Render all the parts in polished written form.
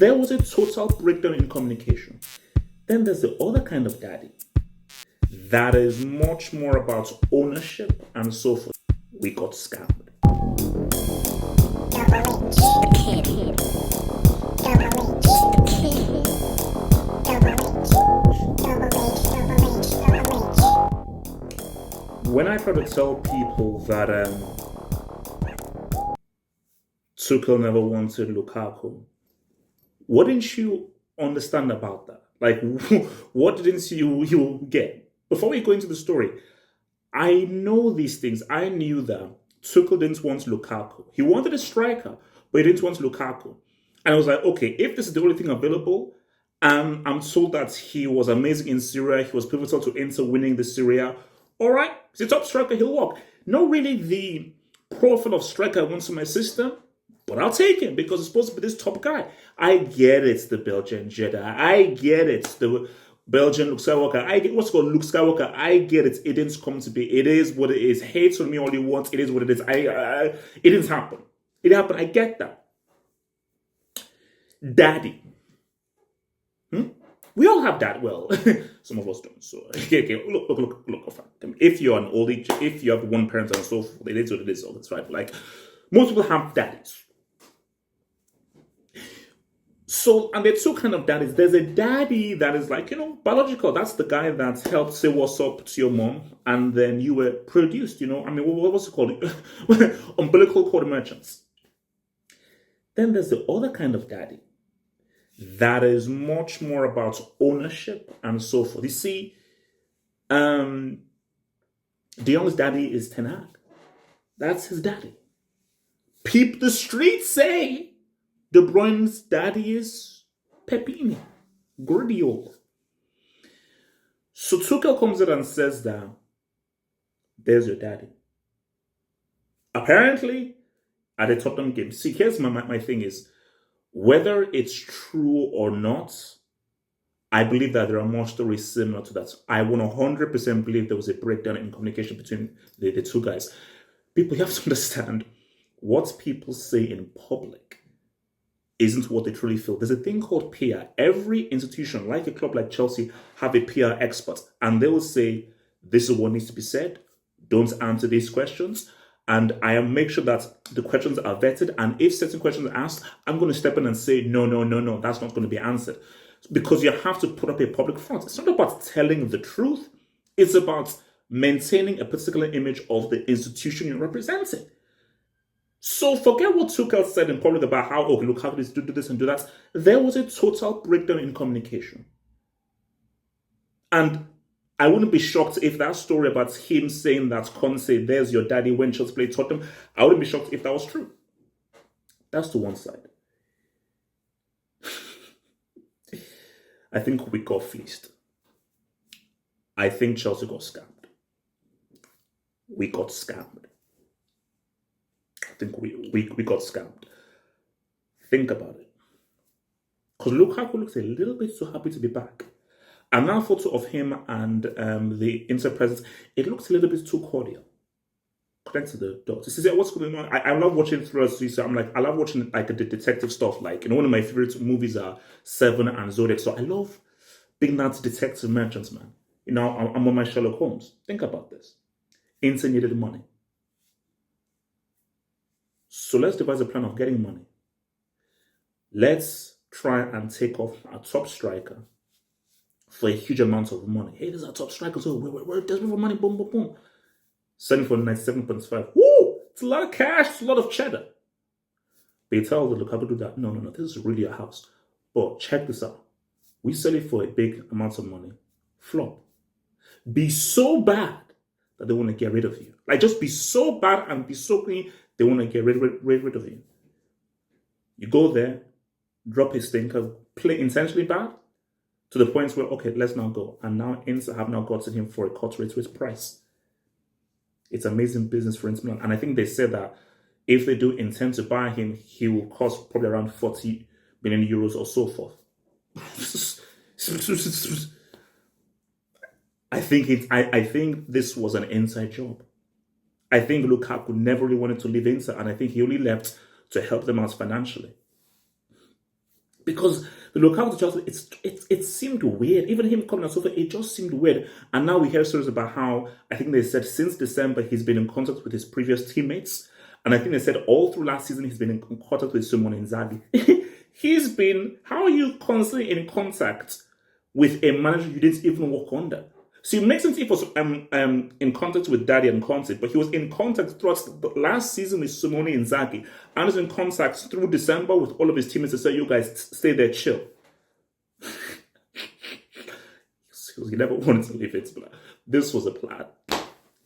there was a total breakdown in communication. Then there's the other kind of daddy that is much more about ownership and so forth. We got scammed. When I try to tell people that Tuchel never wanted Lukaku, what didn't you understand about that? Like, what didn't you get? Before we go into the story, I know these things. I knew that Tuchel didn't want Lukaku. He wanted a striker, but he didn't want Lukaku. And I was like, okay, if this is the only thing available, and I'm told that he was amazing in Serie, he was pivotal to Inter winning the Serie. All right, he's a top striker, he'll walk. Not really the profile of striker I want in my system, but I'll take him because it's supposed to be this top guy. I get it, the Belgian Jedi. I get it, the Belgian Luke Skywalker. I get what's called Luke Skywalker. I get it. It didn't come to be. It is what it is. Hate on me all you want. It is what it is. It didn't happen. It happened. I get that. Daddy. We all have that. Well, some of us don't. So, okay. Look. If you're an oldie, if you have one parent and so forth, it is what it is. So that's right. Like, most people have daddies. So, and there are two kind of daddies. There's a daddy that is like, biological. That's the guy that helped say what's up to your mom, and then you were produced, I mean, what's it called? Umbilical cord merchants. Then there's the other kind of daddy that is much more about ownership and so forth. You see, De Jong's daddy is Ten Hag. That's his daddy. The streets say De Bruyne's daddy is Pepini, Guardiola. So Tuchel comes in and says that there's your daddy. Apparently, at the Tottenham game. See, here's my thing is, whether it's true or not, I believe that there are more stories similar to that. I 100% believe there was a breakdown in communication between the two guys. People, you have to understand, what people say in public isn't what they truly feel. There's a thing called PR. Every institution, like a club like Chelsea, have a PR expert, and they will say, this is what needs to be said. Don't answer these questions. And I make sure that the questions are vetted. And if certain questions are asked, I'm going to step in and say, no, that's not going to be answered. Because you have to put up a public front. It's not about telling the truth. It's about maintaining a particular image of the institution you're representing. So forget what Tuchel said in public about how, Lukaku is do this and do that. There was a total breakdown in communication. And I wouldn't be shocked if that story about him saying that Conte, there's your daddy when Chelsea played Tottenham, I wouldn't be shocked if that was true. That's to one side. I think we got fleeced. I think Chelsea got scammed. We got scammed. I think we got scammed. Think about it. Because Lukaku looks a little bit too happy to be back. And that photo of him and the Inter presence, it looks a little bit too cordial. Connect to the dots. You see, what's going on? I love watching thrillers. So I love watching like the detective stuff. Like, one of my favorite movies are Seven and Zodiac. So I love being that detective merchants, man. I'm on my Sherlock Holmes. Think about this. Inter needed money. So let's devise a plan of getting money. Let's try and take off our top striker for a huge amount of money. Hey, this is our top striker, so we're desperate for money, boom, boom, boom. Selling for 97.5. Woo! It's a lot of cash, it's a lot of cheddar. They tell the Lukaku do that. No, this is really a house. But check this out. We sell it for a big amount of money. Flop. Be so bad that they want to get rid of you. Like, just be so bad and be so clean, they want to get rid of you. You go there, drop a stinker, play intentionally bad, to the point where, okay, let's now go. And now Inter have now gotten him for a cut rate with price. It's amazing business for Inter Milan. And I think they said that if they do intend to buy him, he will cost probably around 40 million euros or so forth. I think this was an inside job. I think Lukaku never really wanted to leave Inter, and I think he only left to help them out financially. Because the Lukaku to Chelsea, it seemed weird. Even him coming out so far, it just seemed weird. And now we hear stories about how, I think they said since December he's been in contact with his previous teammates. And I think they said all through last season he's been in contact with Simone Inzaghi. How are you constantly in contact with a manager you didn't even work under? So it makes sense if he was in contact with Daddy and Conte, but he was in contact throughout the last season with Simone Inzaghi, and was in contact through December with all of his teammates to say, you guys stay there, chill. He never wanted to leave it, but this was a plan.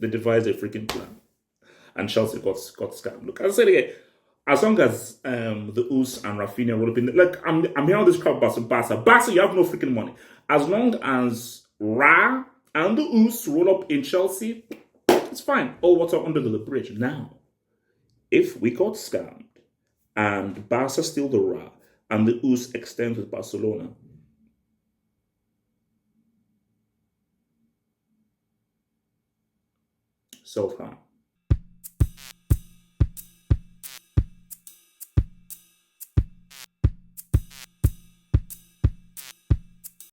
They devised a freaking plan. And Chelsea got scammed. Look, I said again, as long as the Us and Rafinha roll up in, like I'm hearing all this crap about Barca, you have no freaking money. As long as Ra and the Us roll up in Chelsea, it's fine. All water under the bridge. Now, if we got scammed and Barca steal the Ra and the Us extend with Barcelona, so far,